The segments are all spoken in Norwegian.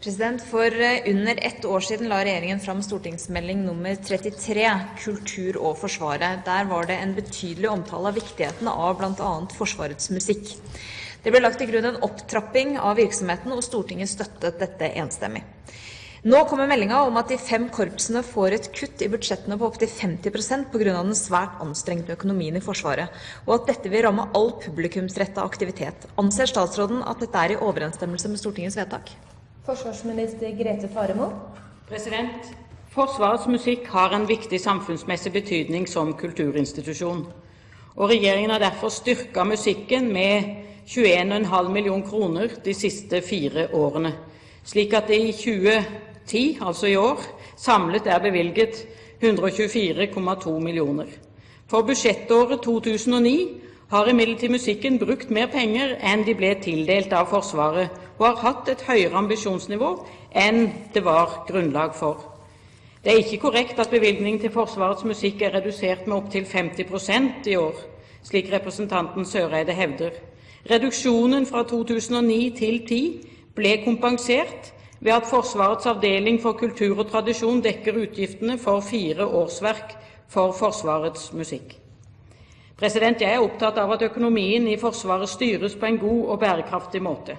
For under ett år siden la regjeringen fram stortingsmelding nummer 33, Kultur og Forsvaret. Der var det en betydelig omtale av viktigheten av blant annet Forsvarets musikk. Det ble lagt til grunn en opptrapping av virksomheten, og Stortinget støttet dette enstemmig. Nå kommer meldinga om at de 5 korpsene får et kutt i budsjettene på opptil 50% på grunn av den svært anstrengte økonomien i Forsvaret, og at dette vil ramme all publikumsrettet aktivitet. Anser statsråden at dette er i overensstemmelse med Stortingets vedtak? Forsvarsminister Grete Faremo. Forsvarets musikk har en viktig samfunnsmessig betydning som kulturinstitusjon. Og regjeringen har derfor styrket musikken med 21,5 millioner kroner de siste 4 årene, slik at det i 2010, altså i år, samlet er bevilget 124,2 millioner. For budsjettåret 2009 har imidlertid musikken brukt mer penger enn de ble tildelt av Forsvaret, og har hatt et høyere ambisjonsnivå enn det var grunnlag for. Det er ikke korrekt at bevilgningen til Forsvarets musikk er redusert med opptil 50% i år, slik representanten Søreide hevder. Reduksjonen fra 2009 til 2010 ble kompensert ved at Forsvarets avdeling for kultur og tradisjon dekker utgiftene for 4 årsverk for Forsvarets musikk. Jeg er opptatt av at økonomien i Forsvaret styres på en god og bærekraftig måte.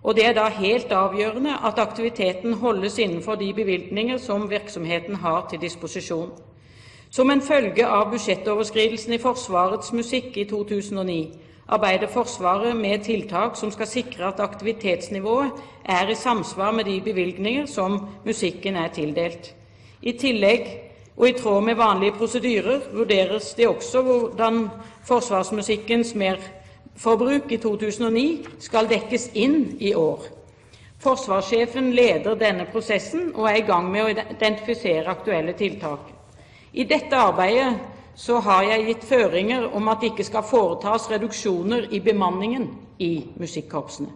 Og det er da helt avgjørende at aktiviteten holdes innenfor de bevilgninger som virksomheten har til disposisjon. Som en følge av budsjettoverskridelsen i Forsvarets musikk i 2009 arbeider Forsvaret med tiltak som skal sikre at aktivitetsnivået er i samsvar med de bevilgninger som musikken er tildelt. I tillegg og i tråd med vanlige prosedyrer vurderes det også hvordan forsvarsmusikkens merforbruk i 2009 skal dekkes inn i år. Forsvarssjefen leder denne prosessen og er i gang med å identifisere aktuelle tiltak. I dette arbeidet så har jeg gitt føringer om at det ikke skal foretas reduksjoner i bemanningen i musikkorpsene.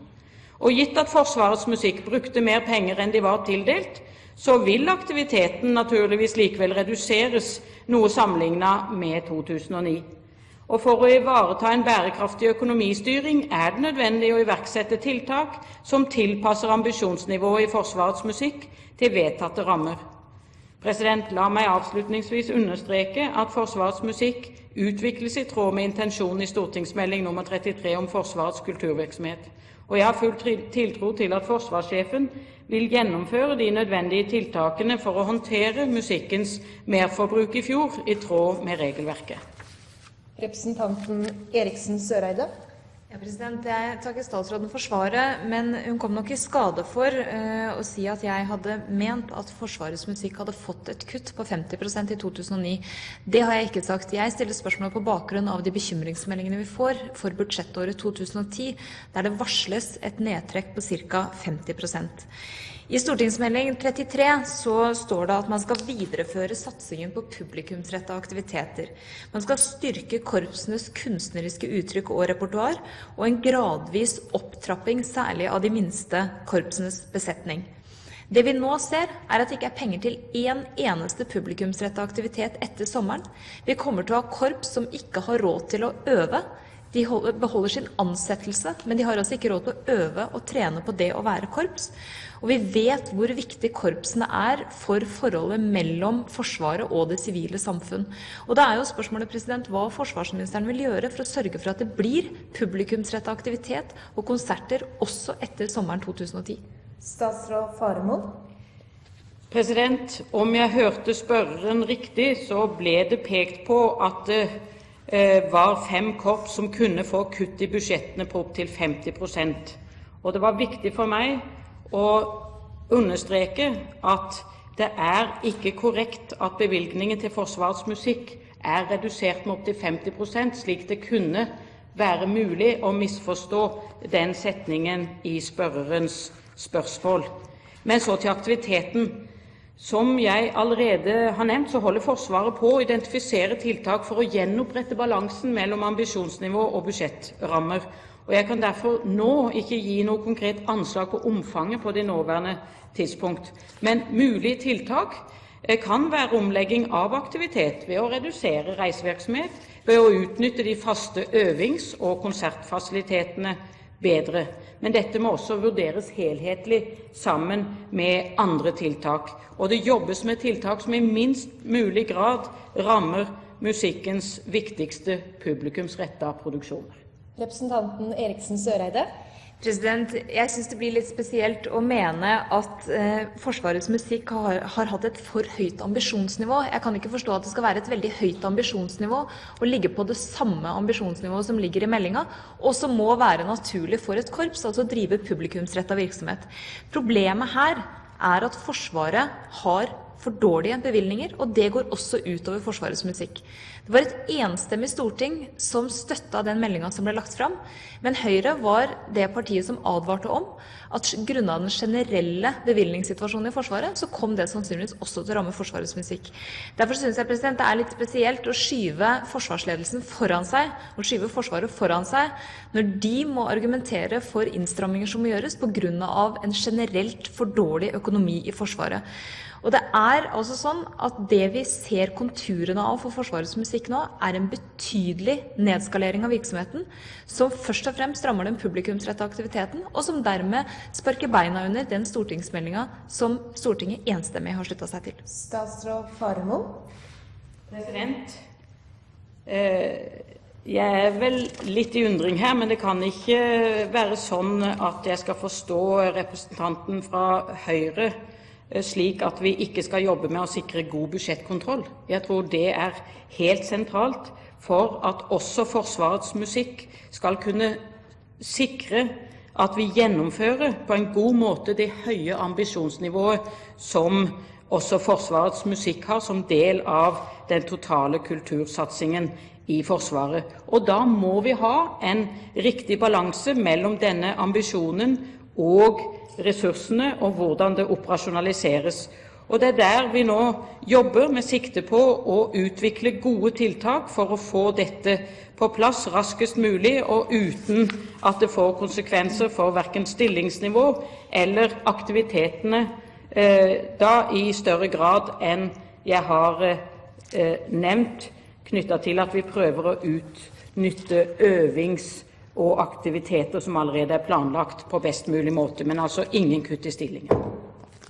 Og gitt at Forsvarets musikk brukte mer penger enn de var tildelt, så vil aktiviteten naturligvis likevel reduseres noe sammenlignet med 2009. Og for å ivareta en bærekraftig økonomistyring er det nødvendig å iverksette tiltak som tilpasser ambisjonsnivået i Forsvarets musikk til vedtatte rammer. La meg avslutningsvis understreke at Forsvarets musikk utvikles i tråd med intensjonen i stortingsmelding nummer 33 om Forsvarets kulturvirksomhet. Og jeg har full tiltro til at forsvarssjefen vil gjennomføre de nødvendige tiltakene for å håndtere musikkens merforbruk i fjor i tråd med regelverket. Representanten Eriksen Søreide. Jeg takker statsråden for svaret, men hun kom nok i skade for å si at jeg hadde ment at Forsvarets musikk hadde fått et kutt på 50% i 2009. Det har jeg ikke sagt. Jeg stiller spørsmål på bakgrunn av de bekymringsmeldingene vi får for budsjettåret 2010, der det varsles et nedtrekk på ca. 50%. I stortingsmelding 33 så står det at man skal videreføre satsingen på publikumsrettede aktiviteter. Man skal styrke korpsenes kunstneriske uttrykk og repertoar, og en gradvis opptrapping særlig av de minste korpsenes besetning. Det vi nå ser, er at det ikke er penger til en eneste publikumsrettet aktivitet etter sommeren. Vi kommer til å ha korps som ikke har råd til å øve. De beholder sin ansettelse, men de har altså ikke råd til å øve og trene på det å være korps. Og vi vet hvor viktig korpsene er for forholdet mellom Forsvaret og det sivile samfunn. Og da er jo spørsmålet, hva forsvarsministeren vil gjøre for å sørge for at det blir publikumsrettet aktivitet og konserter også etter sommeren 2010. Statsråd Faremo. Om jeg hørte spørreren riktig, så ble det pekt på at det var 5 korps som kunne få kutt i budsjettene på opp til 50%. Og det var viktig for meg å understreke at det er ikke korrekt at bevilgningen til Forsvarets musikk er redusert med opp til 50%, slik det kunne være mulig å misforstå den setningen i spørrerens spørsmål. Men så til aktiviteten. Som jeg allerede har nevnt, så holder Forsvaret på å identifisere tiltak for å gjenopprette balansen mellom ambisjonsnivå og budsjettrammer. Og jeg kan derfor nå ikke gi noe konkret anslag på omfanget på det nåværende tidspunkt. Men mulige tiltak kan være omlegging av aktivitet ved å redusere reisevirksomhet, ved å utnytte de faste øvings- og konsertfasilitetene bedre. Men dette må også vurderes helhetlig sammen med andre tiltak. Og det jobbes med tiltak som i minst mulig grad rammer musikkens viktigste publikumsrettede produksjoner. Representanten Eriksen Søreide. Jeg synes det blir litt spesielt å mene at Forsvarets musikk har hatt et for høyt ambisjonsnivå. Jeg kan ikke forstå at det skal være et veldig høyt ambisjonsnivå og ligge på det samme ambisjonsnivået som ligger i meldinga, og som må være naturlig for et korps, altså å drive publikumsrettet virksomhet. Problemet her er at Forsvaret har for dårlige bevilgninger, og det går også utover Forsvarets musikk. Det var et enstemmig storting som støtta den meldinga som ble lagt fram, men Høyre var det partiet som advarte om at grunnet den generelle bevilgningssituasjonen i Forsvaret, så kom det sannsynligvis også til å ramme Forsvarets musikk. Derfor synes jeg det er litt spesielt å skyve forsvarsledelsen foran seg, og skyve Forsvaret foran seg, når de må argumentere for innstramminger som må gjøres på grunn av en generelt for dårlig økonomi i Forsvaret. Og det er altså sånn at det vi ser konturene av for Forsvarets musikk nå, er en betydelig nedskalering av virksomheten, som først og fremst rammer den publikumsrettede aktiviteten, og som dermed sparker beina under den stortingsmeldinga som Stortinget enstemmig har sluttet seg til. Statsråd Faremo. Jeg er vel litt i undring her, men det kan ikke være sånn at jeg skal forstå representanten fra Høyre slik at vi ikke skal jobbe med å sikre god budsjettkontroll. Jeg tror det er helt sentralt for at også Forsvarets musikk skal kunne sikre at vi gjennomfører på en god måte det høye ambisjonsnivået som også Forsvarets musikk har som del av den totale kultursatsingen i Forsvaret. Og da må vi ha en riktig balanse mellom denne ambisjonen og ressursene og hvordan det operasjonaliseres. Og det er der vi nå jobber med sikte på å utvikle gode tiltak for å få dette på plass raskest mulig, og uten at det får konsekvenser for hverken stillingsnivå eller aktivitetene da i større grad enn jeg har nevnt, knyttet til at vi prøver å utnytte øvings- og aktiviteter som allerede er planlagt på best mulig måte, men altså ingen kutt i stillingen.